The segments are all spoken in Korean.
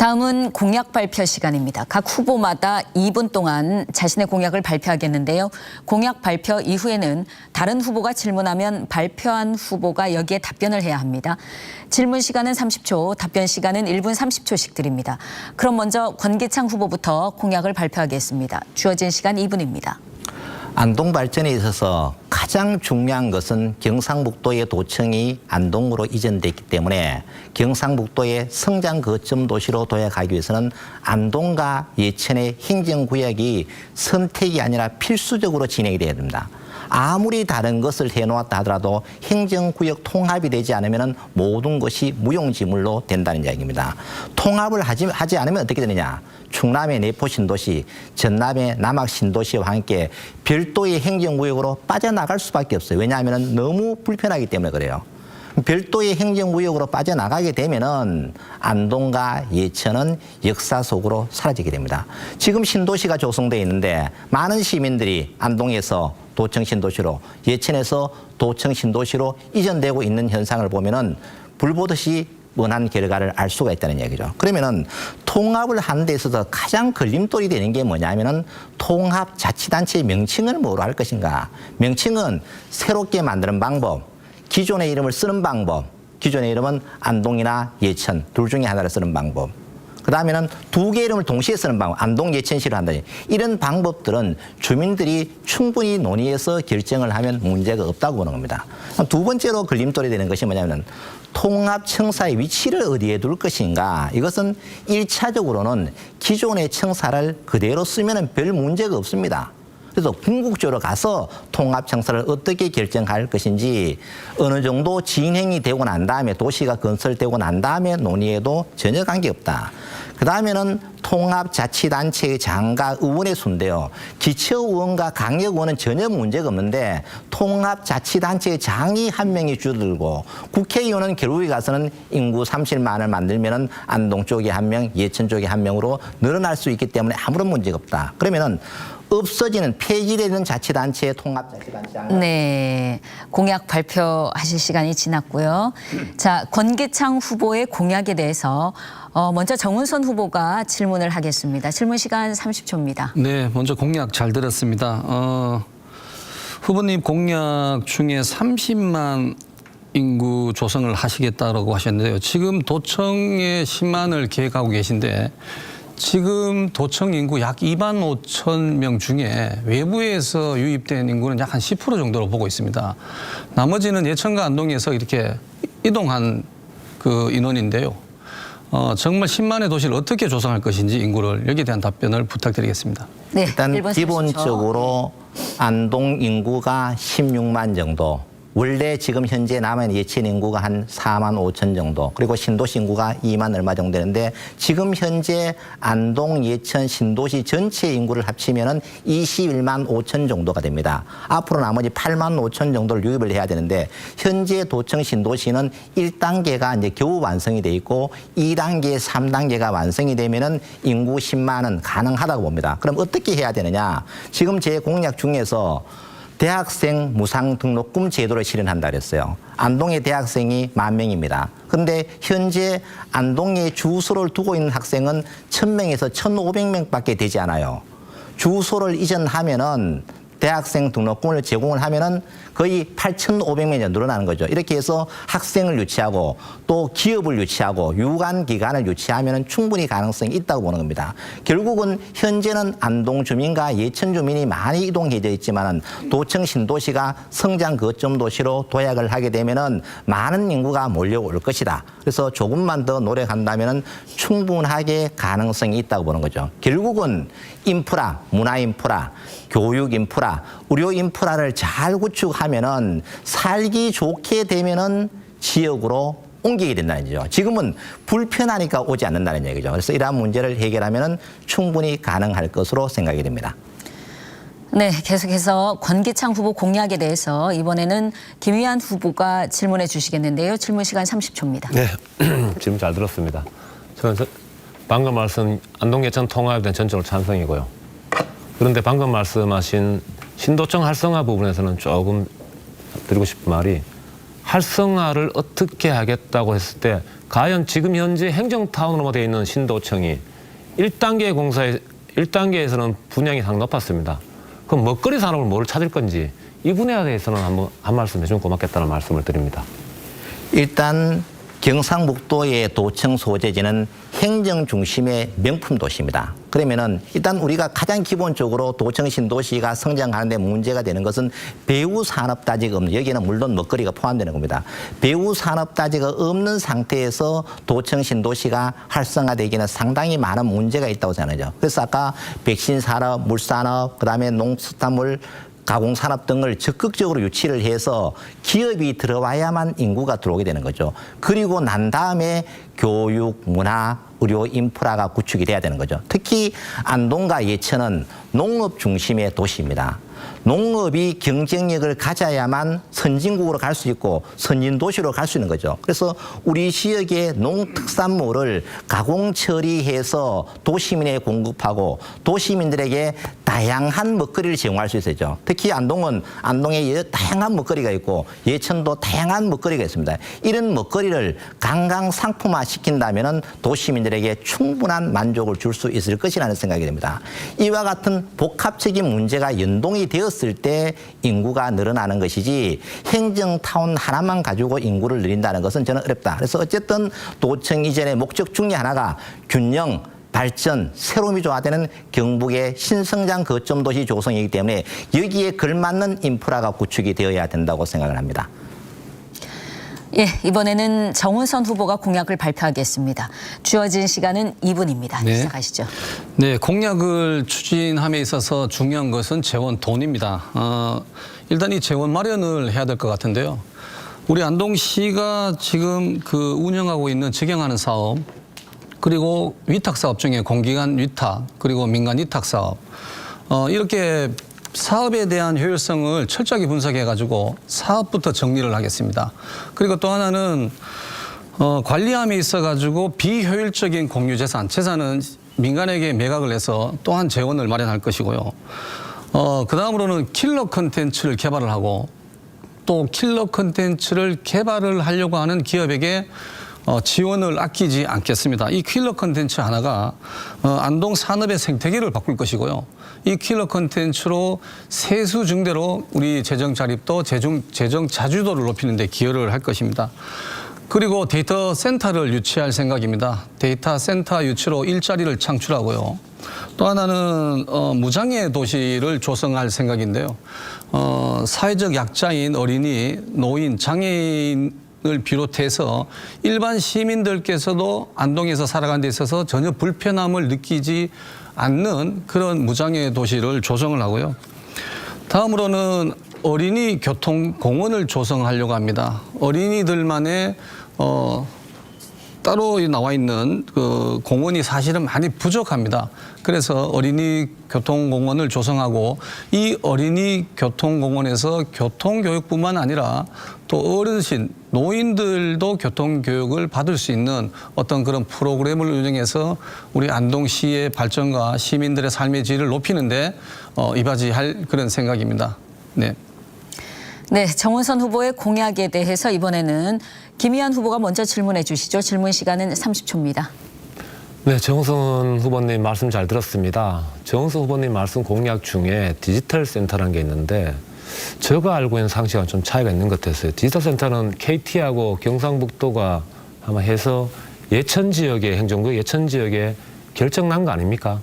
다음은 공약 발표 시간입니다. 각 후보마다 2분 동안 자신의 공약을 발표하겠는데요. 공약 발표 이후에는 다른 후보가 질문하면 발표한 후보가 여기에 답변을 해야 합니다. 질문 시간은 30초, 답변 시간은 1분 30초씩 드립니다. 그럼 먼저 권기창 후보부터 공약을 발표하겠습니다. 주어진 시간 2분입니다. 안동 발전에 있어서 가장 중요한 것은 경상북도의 도청이 안동으로 이전됐기 때문에 경상북도의 성장 거점 도시로 도약하기 위해서는 안동과 예천의 행정구역이 선택이 아니라 필수적으로 진행이 돼야 됩니다. 아무리 다른 것을 해놓았다 하더라도 행정구역 통합이 되지 않으면 모든 것이 무용지물로 된다는 이야기입니다. 통합을 하지 않으면 어떻게 되느냐. 충남의 내포신도시, 전남의 남학신도시와 함께 별도의 행정구역으로 빠져나갈 수밖에 없어요. 왜냐하면 너무 불편하기 때문에 그래요. 별도의 행정구역으로 빠져나가게 되면은 안동과 예천은 역사 속으로 사라지게 됩니다. 지금 신도시가 조성되어 있는데 많은 시민들이 안동에서 도청 신도시로, 예천에서 도청 신도시로 이전되고 있는 현상을 보면은 불보듯이 뻔한 결과를 알 수가 있다는 얘기죠. 그러면은 통합을 하는 데 있어서 가장 걸림돌이 되는 게 뭐냐면은 통합자치단체 명칭을 뭐로 할 것인가. 명칭은 새롭게 만드는 방법, 기존의 이름을 쓰는 방법, 기존의 이름은 안동이나 예천 둘 중에 하나를 쓰는 방법. 그 다음에는 두 개 이름을 동시에 쓰는 방법, 안동 예천시로 한다. 이런 방법들은 주민들이 충분히 논의해서 결정을 하면 문제가 없다고 보는 겁니다. 두 번째로 걸림돌이 되는 것이 뭐냐면 통합청사의 위치를 어디에 둘 것인가. 이것은 1차적으로는 기존의 청사를 그대로 쓰면 별 문제가 없습니다. 그래서 궁극적으로 가서 통합청사를 어떻게 결정할 것인지 어느 정도 진행이 되고 난 다음에 도시가 건설되고 난 다음에 논의해도 전혀 관계없다. 그 다음에는 통합자치단체의 장과 의원의 수인데요. 기초의원과 강력의원은 전혀 문제가 없는데 통합자치단체의 장이 한 명이 줄어들고 국회의원은 결국에 가서는 인구 30만을 만들면은 안동 쪽에 한 명, 예천 쪽에 한 명으로 늘어날 수 있기 때문에 아무런 문제가 없다. 그러면은 없어지는 폐지되는 자치단체의 통합자치단체. 네, 공약 발표하실 시간이 지났고요. 자, 권기창 후보의 공약에 대해서 먼저 정운선 후보가 질문을 하겠습니다. 질문 시간 30초입니다. 네, 먼저 공약 잘 들었습니다. 후보님 공약 중에 30만 인구 조성을 하시겠다고 하셨는데요. 지금 도청에 10만을 계획하고 계신데 지금 도청 인구 약 2만 5천 명 중에 외부에서 유입된 인구는 약 한 10% 정도로 보고 있습니다. 나머지는 예천과 안동에서 이렇게 이동한 그 인원인데요. 정말 10만의 도시를 어떻게 조성할 것인지 인구를 여기에 대한 답변을 부탁드리겠습니다. 네, 일단 기본적으로 안동 인구가 16만 정도. 원래 지금 현재 남은 예천 인구가 한 4만 5천 정도, 그리고 신도시 인구가 2만 얼마 정도 되는데 지금 현재 안동, 예천, 신도시 전체 인구를 합치면은 21만 5천 정도가 됩니다. 앞으로 나머지 8만 5천 정도를 유입을 해야 되는데 현재 도청 신도시는 1단계가 이제 겨우 완성이 돼 있고 2단계, 3단계가 완성이 되면은 인구 10만은 가능하다고 봅니다. 그럼 어떻게 해야 되느냐? 지금 제 공약 중에서 대학생 무상 등록금 제도를 실현한다 그랬어요. 안동의 대학생이 10,000명입니다. 그런데 현재 안동에 주소를 두고 있는 학생은 1,000명에서 1,500명밖에 되지 않아요. 주소를 이전하면은 대학생 등록금을 제공을 하면은 거의 8,500명이 늘어나는 거죠. 이렇게 해서 학생을 유치하고 또 기업을 유치하고 유관 기관을 유치하면은 충분히 가능성이 있다고 보는 겁니다. 결국은 현재는 안동 주민과 예천 주민이 많이 이동해져 있지만은 도청 신도시가 성장 거점 도시로 도약을 하게 되면은 많은 인구가 몰려올 것이다. 그래서 조금만 더 노력한다면은 충분하게 가능성이 있다고 보는 거죠. 결국은 인프라, 문화 인프라, 교육 인프라, 의료 인프라를 잘 구축하면은 살기 좋게 되면은 지역으로 옮기게 된다는 얘기죠. 지금은 불편하니까 오지 않는다는 얘기죠. 그래서 이러한 문제를 해결하면은 충분히 가능할 것으로 생각이 됩니다. 네, 계속해서 권기창 후보 공약에 대해서 이번에는 김위한 후보가 질문해 주시겠는데요. 질문 시간 30초입니다. 네, 질문 잘 들었습니다. 저는 방금 말씀 안동 예천 통합에 대한 전적으로 찬성이고요. 그런데 방금 말씀하신 신도청 활성화 부분에서는 조금 드리고 싶은 말이 활성화를 어떻게 하겠다고 했을 때 과연 지금 현재 행정타운으로 되어 있는 신도청이 1단계 공사에 1단계에서는 분양이 상당히 높았습니다. 그럼 먹거리 산업을 뭘 찾을 건지 이 분야에 대해서는 한번 한 말씀 해주면 고맙겠다는 말씀을 드립니다. 일단 경상북도의 도청 소재지는 행정 중심의 명품 도시입니다. 그러면은 일단 우리가 가장 기본적으로 도청 신도시가 성장하는데 문제가 되는 것은 배후 산업 따지가 없는, 여기에는 물론 먹거리가 포함되는 겁니다. 배후 산업 따지가 없는 상태에서 도청 신도시가 활성화되기는 상당히 많은 문제가 있다고 생각하죠. 그래서 아까 백신 산업, 물산업, 그다음에 농수산물 가공산업 등을 적극적으로 유치를 해서 기업이 들어와야만 인구가 들어오게 되는 거죠. 그리고 난 다음에 교육, 문화, 의료 인프라가 구축이 돼야 되는 거죠. 특히 안동과 예천은 농업 중심의 도시입니다. 농업이 경쟁력을 가져야만 선진국으로 갈 수 있고 선진 도시로 갈 수 있는 거죠. 그래서 우리 지역의 농특산물을 가공 처리해서 도시민에 공급하고 도시민들에게 다양한 먹거리를 제공할 수 있어야죠. 특히 안동에 다양한 먹거리가 있고 예천도 다양한 먹거리가 있습니다. 이런 먹거리를 관광 상품화 시킨다면 도시민들에게 충분한 만족을 줄 수 있을 것이라는 생각이 듭니다. 이와 같은 복합적인 문제가 연동이 되었을 때 인구가 늘어나는 것이지 행정타운 하나만 가지고 인구를 늘린다는 것은 저는 어렵다. 그래서 어쨌든 도청 이전의 목적 중에 하나가 균형, 발전, 새로움이 조화되는 경북의 신성장 거점 도시 조성이기 때문에 여기에 걸맞는 인프라가 구축이 되어야 된다고 생각을 합니다. 예, 이번에는 정운선 후보가 공약을 발표하겠습니다. 주어진 시간은 2분입니다. 네. 시작하시죠. 네, 공약을 추진함에 있어서 중요한 것은 재원 돈입니다. 일단 이 재원 마련을 해야 될 것 같은데요. 우리 안동시가 지금 그 운영하고 있는 직영하는 사업, 그리고 위탁 사업 중에 공기관 위탁, 그리고 민간 위탁 사업, 이렇게 사업에 대한 효율성을 철저하게 분석해가지고 사업부터 정리를 하겠습니다. 그리고 또 하나는 관리함에 있어가지고 비효율적인 공유재산, 재산은 민간에게 매각을 해서 또한 재원을 마련할 것이고요. 그 다음으로는 킬러 컨텐츠를 개발을 하고 또 킬러 컨텐츠를 개발을 하려고 하는 기업에게 지원을 아끼지 않겠습니다. 이 킬러 컨텐츠 하나가 안동 산업의 생태계를 바꿀 것이고요. 이 킬러 컨텐츠로 세수 증대로 우리 재정 자립도 재정 자주도를 높이는 데 기여를 할 것입니다. 그리고 데이터 센터를 유치할 생각입니다. 데이터 센터 유치로 일자리를 창출하고요. 또 하나는 무장애 도시를 조성할 생각인데요. 사회적 약자인 어린이, 노인, 장애인을 비롯해서 일반 시민들께서도 안동에서 살아가는 데 있어서 전혀 불편함을 느끼지 않는 그런 무장애 도시를 조성을 하고요. 다음으로는 어린이 교통공원을 조성하려고 합니다. 어린이들만의 따로 나와 있는 그 공원이 사실은 많이 부족합니다. 그래서 어린이 교통공원을 조성하고 이 어린이 교통공원에서 교통교육뿐만 아니라 또 어르신, 노인들도 교통교육을 받을 수 있는 어떤 그런 프로그램을 운영해서 우리 안동시의 발전과 시민들의 삶의 질을 높이는데 이바지할 그런 생각입니다. 네. 네, 정운선 후보의 공약에 대해서 이번에는 김희안 후보가 먼저 질문해 주시죠. 질문 시간은 30초입니다. 네, 정운선 후보님 말씀 잘 들었습니다. 정운선 후보님 말씀 공약 중에 디지털 센터라는 게 있는데 제가 알고 있는 상식과는 좀 차이가 있는 것 같았어요. 디지털 센터는 KT하고 경상북도가 아마 해서 예천 지역의 행정구 예천 지역에 결정난 거 아닙니까?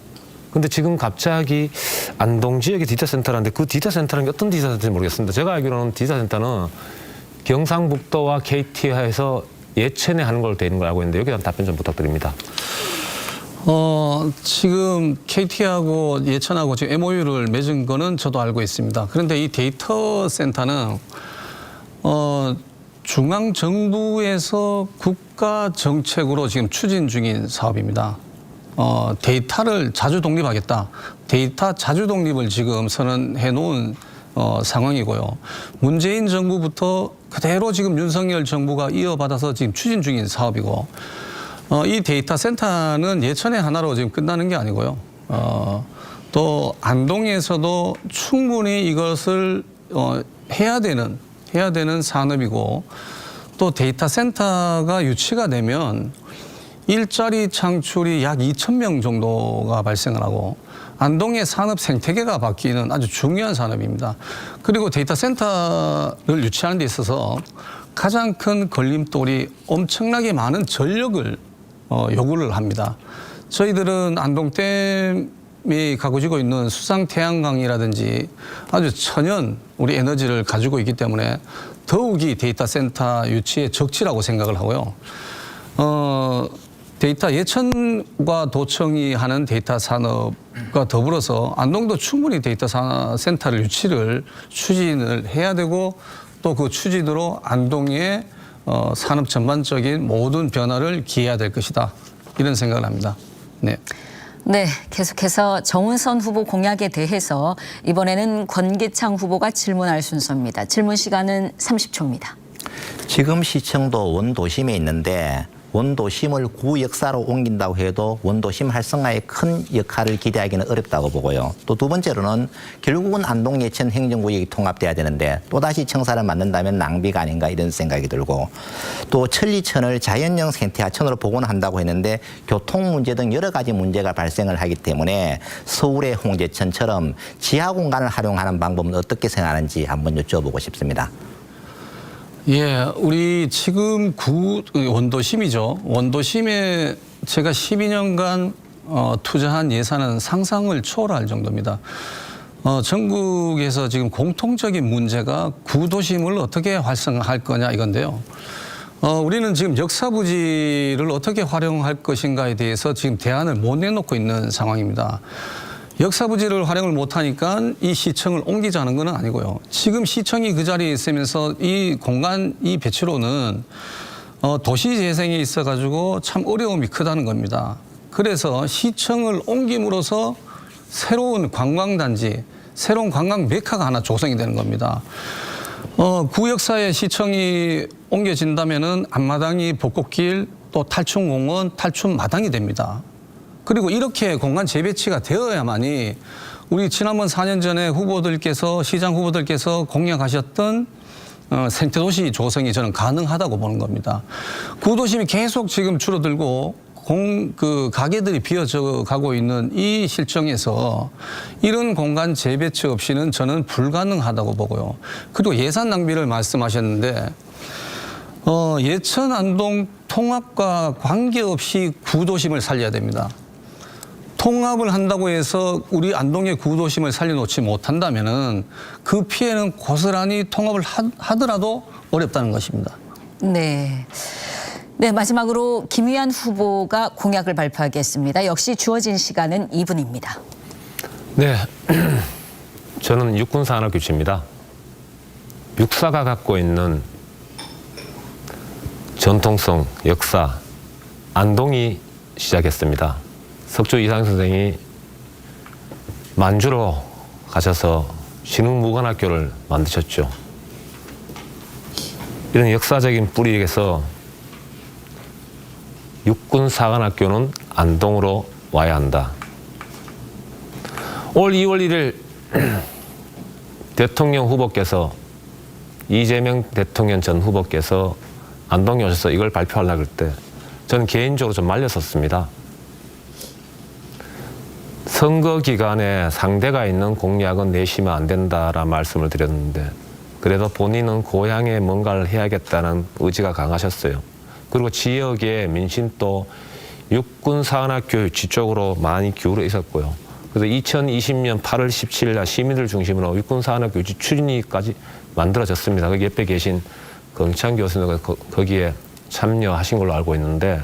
근데 지금 갑자기 안동 지역의 디지털 센터라는데 그 디지털 센터라는 게 어떤 디지털 센터인지 모르겠습니다. 제가 알기로는 디지털 센터는 경상북도와 KT에서 예천에 하는 걸로 되어 있는 걸 알고 있는데 여기에 대한 답변 좀 부탁드립니다. 지금 KT하고 예천하고 지금 MOU를 맺은 거는 저도 알고 있습니다. 그런데 이 데이터 센터는 중앙정부에서 국가 정책으로 지금 추진 중인 사업입니다. 데이터를 자주 독립하겠다. 데이터 자주 독립을 지금 선언해 놓은 상황이고요. 문재인 정부부터 그대로 지금 윤석열 정부가 이어받아서 지금 추진 중인 사업이고 이 데이터 센터는 예천의 하나로 지금 끝나는 게 아니고요. 또 안동에서도 충분히 이것을 해야 되는 산업이고 또 데이터 센터가 유치가 되면 일자리 창출이 약 2,000명 정도가 발생을 하고 안동의 산업 생태계가 바뀌는 아주 중요한 산업입니다. 그리고 데이터 센터를 유치하는 데 있어서 가장 큰 걸림돌이 엄청나게 많은 전력을 요구를 합니다. 저희들은 안동댐이 가지고 있는 수상 태양광이라든지 아주 천연 우리 에너지를 가지고 있기 때문에 더욱이 데이터 센터 유치에 적지라고 생각을 하고요. 데이터 예천과 도청이 하는 데이터 산업과 더불어서 안동도 충분히 데이터 센터를 유치를 추진을 해야 되고 또 그 추진으로 안동의 산업 전반적인 모든 변화를 기해야 될 것이다. 이런 생각을 합니다. 네. 네, 계속해서 정은선 후보 공약에 대해서 이번에는 권계창 후보가 질문할 순서입니다. 질문 시간은 30초입니다. 지금 시청도 원도심에 있는데 원도심을 구역사로 옮긴다고 해도 원도심 활성화에 큰 역할을 기대하기는 어렵다고 보고요. 또 두 번째로는 결국은 안동 예천 행정구역이 통합돼야 되는데 또다시 청사를 만든다면 낭비가 아닌가 이런 생각이 들고 또 천리천을 자연형 생태하천으로 복원한다고 했는데 교통 문제 등 여러 가지 문제가 발생을 하기 때문에 서울의 홍제천처럼 지하 공간을 활용하는 방법은 어떻게 생각하는지 한번 여쭤보고 싶습니다. 예, 우리 지금 원도심이죠. 원도심에 제가 12년간 투자한 예산은 상상을 초월할 정도입니다. 전국에서 지금 공통적인 문제가 구도심을 어떻게 활성화할 거냐 이건데요. 우리는 지금 역사부지를 어떻게 활용할 것인가에 대해서 지금 대안을 못 내놓고 있는 상황입니다. 역사부지를 활용을 못하니까 이 시청을 옮기자는 건 아니고요. 지금 시청이 그 자리에 있으면서 이 공간 이 배치로는 도시 재생에 있어가지고 참 어려움이 크다는 겁니다. 그래서 시청을 옮김으로써 새로운 관광단지, 새로운 관광 메카가 하나 조성이 되는 겁니다. 구역사의 시청이 옮겨진다면은 앞마당이 벚꽃길, 또 탈춤공원, 탈춤마당이 됩니다. 그리고 이렇게 공간 재배치가 되어야만이 우리 지난번 4년 전에 후보들께서 시장 후보들께서 공약하셨던 생태도시 조성이 저는 가능하다고 보는 겁니다. 구도심이 계속 지금 줄어들고 가게들이 비어져 가고 있는 이 실정에서 이런 공간 재배치 없이는 저는 불가능하다고 보고요. 그리고 예산 낭비를 말씀하셨는데 예천 안동 통합과 관계없이 구도심을 살려야 됩니다. 통합을 한다고 해서 우리 안동의 구도심을 살려놓지 못한다면은 그 피해는 고스란히 통합을 하더라도 어렵다는 것입니다. 네. 네, 마지막으로 김위한 후보가 공약을 발표하겠습니다. 역시 주어진 시간은 2분입니다. 네, 저는 육군산업규칙입니다. 육사가 갖고 있는 전통성, 역사, 안동이 시작했습니다. 석조 이상 선생이 만주로 가셔서 신흥무관학교를 만드셨죠. 이런 역사적인 뿌리에서 육군사관학교는 안동으로 와야 한다. 올 2월 1일 대통령 후보께서 이재명 대통령 전 후보께서 안동에 오셔서 이걸 발표하려고 할 때 저는 개인적으로 좀 말렸었습니다. 선거 기간에 상대가 있는 공약은 내시면 안 된다라는 말씀을 드렸는데 그래도 본인은 고향에 뭔가를 해야겠다는 의지가 강하셨어요. 그리고 지역의 민심도 육군사관학교 유치 쪽으로 많이 기울어 있었고요. 그래서 2020년 8월 17일 날 시민들 중심으로 육군사관학교 유치 추진위까지 만들어졌습니다. 거기 옆에 계신 정찬 교수님가 거기에 참여하신 걸로 알고 있는데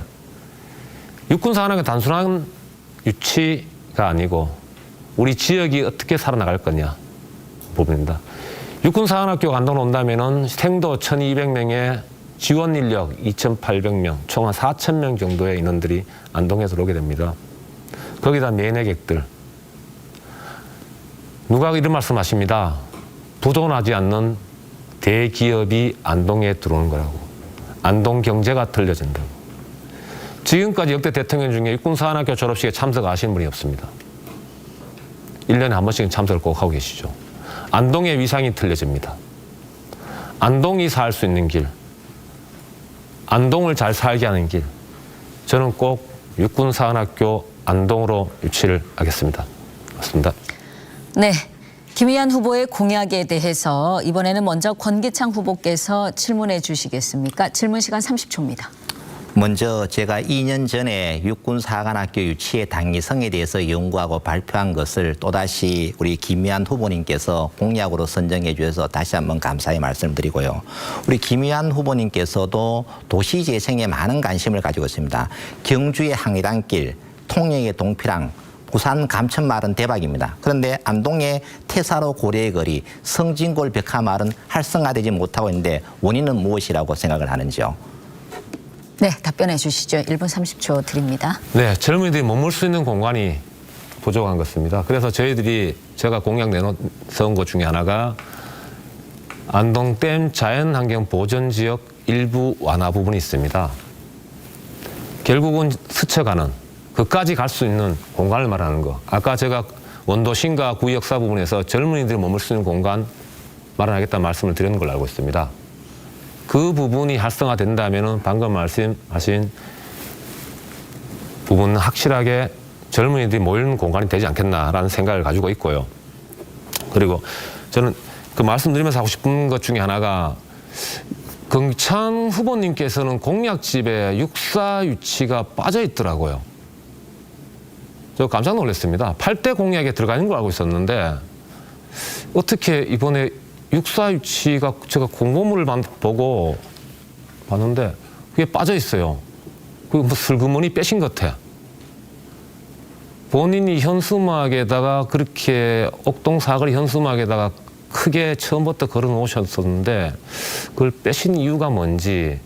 육군사관학교 단순한 유치가 아니고 우리 지역이 어떻게 살아나갈 거냐 부분입니다. 육군사관학교가 안동으로 온다면은 생도 1,200명의 지원 인력 2,800명, 총 한 4,000명 정도의 인원들이 안동에서 오게 됩니다. 거기다 매매객들. 누가 이런 말씀하십니다. 부도나지 않는 대기업이 안동에 들어오는 거라고. 안동 경제가 틀려진다고. 지금까지 역대 대통령 중에 육군사관학교 졸업식에 참석하신 분이 없습니다. 1년에 한 번씩은 참석을 꼭 하고 계시죠. 안동의 위상이 틀려집니다. 안동이 살 수 있는 길, 안동을 잘 살게 하는 길. 저는 꼭 육군사관학교 안동으로 유치를 하겠습니다. 맞습니다. 네. 김희안 후보의 공약에 대해서 이번에는 먼저 권기창 후보께서 질문해 주시겠습니까? 질문 시간 30초입니다. 먼저 제가 2년 전에 육군사관학교 유치의 당위성에 대해서 연구하고 발표한 것을 또다시 우리 김희안 후보님께서 공약으로 선정해 주셔서 다시 한번 감사의 말씀드리고요. 우리 김희안 후보님께서도 도시재생에 많은 관심을 가지고 있습니다. 경주의 항해단길, 통영의 동피랑, 부산 감천마을은 대박입니다. 그런데 안동의 태사로 고려의 거리, 성진골 벽화마을은 활성화되지 못하고 있는데 원인은 무엇이라고 생각을 하는지요? 네, 답변해 주시죠. 1분 30초 드립니다. 네, 젊은이들이 머물 수 있는 공간이 부족한 것입니다. 그래서 제가 공약 내놓은 것 중에 하나가 안동댐 자연환경 보전지역 일부 완화 부분이 있습니다. 결국은 스쳐가는, 그까지 갈 수 있는 공간을 말하는 거. 아까 제가 원도 신가 구역사 부분에서 젊은이들이 머물 수 있는 공간 마련하겠다는 말씀을 드리는 걸로 알고 있습니다. 그 부분이 활성화된다면 방금 말씀하신 부분은 확실하게 젊은이들이 모이는 공간이 되지 않겠나라는 생각을 가지고 있고요. 그리고 저는 그 말씀드리면서 하고 싶은 것 중에 하나가 권기창 후보님께서는 공약집에 육사 유치가 빠져 있더라고요. 저 깜짝 놀랐습니다. 8대 공약에 들어가 있는 걸 알고 있었는데 어떻게 이번에 육사 유치가 제가 공고문을 보고 봤는데 그게 빠져 있어요. 그게 뭐 슬그머니 빼신 것 같아. 본인이 현수막에다가 그렇게 옥동 사거리 현수막에다가 크게 처음부터 걸어 놓으셨었는데 그걸 빼신 이유가 뭔지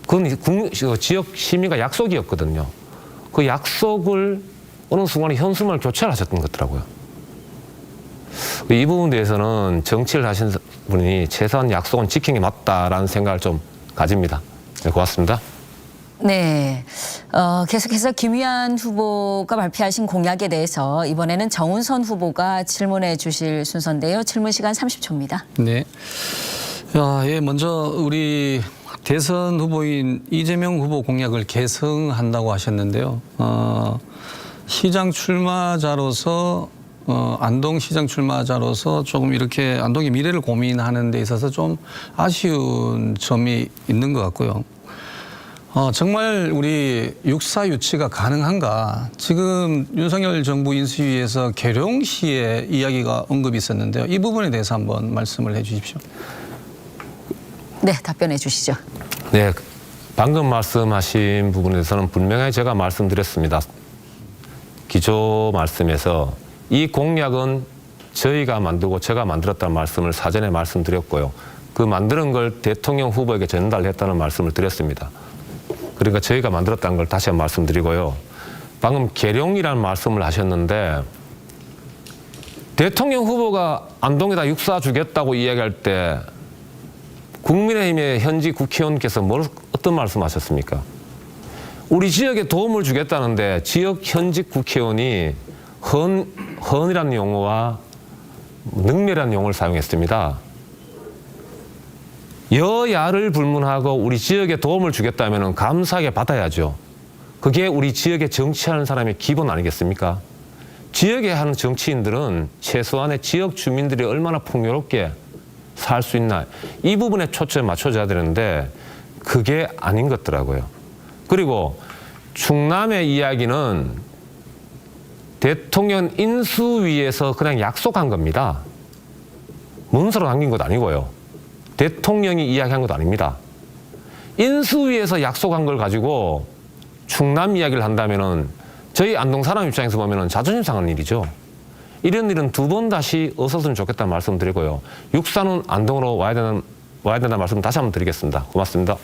그건 지역 시민과 약속이었거든요. 그 약속을 어느 순간에 현수막을 교체를 하셨던 것 같더라고요. 이 부분에 대해서는 정치를 하신 분이 최소한 약속은 지킨 게 맞다라는 생각을 좀 가집니다. 네, 고맙습니다. 네, 계속해서 김희안 후보가 발표하신 공약에 대해서 이번에는 정운선 후보가 질문해 주실 순서인데요. 질문 시간 30초입니다. 네. 예, 먼저 우리 대선 후보인 이재명 후보 공약을 계승한다고 하셨는데요. 시장 출마자로서 안동시장 출마자로서 조금 이렇게 안동의 미래를 고민하는 데 있어서 좀 아쉬운 점이 있는 것 같고요. 정말 우리 육사 유치가 가능한가? 지금 윤석열 정부 인수위에서 계룡시의 이야기가 언급이 있었는데요. 이 부분에 대해서 한번 말씀을 해 주십시오. 네, 답변해 주시죠. 네, 방금 말씀하신 부분에서는 분명히 제가 말씀드렸습니다. 기조 말씀에서 이 공약은 저희가 만들고 제가 만들었다는 말씀을 사전에 말씀드렸고요. 그 만드는 걸 대통령 후보에게 전달했다는 말씀을 드렸습니다. 그러니까 저희가 만들었다는 걸 다시 한번 말씀드리고요. 방금 계룡이라는 말씀을 하셨는데 대통령 후보가 안동에다 육사 주겠다고 이야기할 때 국민의힘의 현직 국회의원께서 어떤 말씀하셨습니까? 우리 지역에 도움을 주겠다는데 지역 현직 국회의원이 헌이라는 용어와 능멸이라는 용어를 사용했습니다. 여야를 불문하고 우리 지역에 도움을 주겠다면 감사하게 받아야죠. 그게 우리 지역에 정치하는 사람의 기본 아니겠습니까? 지역에 하는 정치인들은 최소한의 지역 주민들이 얼마나 풍요롭게 살 수 있나 이 부분에 초점을 맞춰줘야 되는데 그게 아닌 것 같더라고요. 그리고 충남의 이야기는 대통령 인수위에서 그냥 약속한 겁니다. 문서로 남긴 것 아니고요. 대통령이 이야기한 것도 아닙니다. 인수위에서 약속한 걸 가지고 충남 이야기를 한다면은 저희 안동 사람 입장에서 보면은 자존심 상하는 일이죠. 이런 일은 두 번 다시 없었으면 좋겠다는 말씀 드리고요. 육사는 안동으로 와야 된다는 말씀 다시 한번 드리겠습니다. 고맙습니다.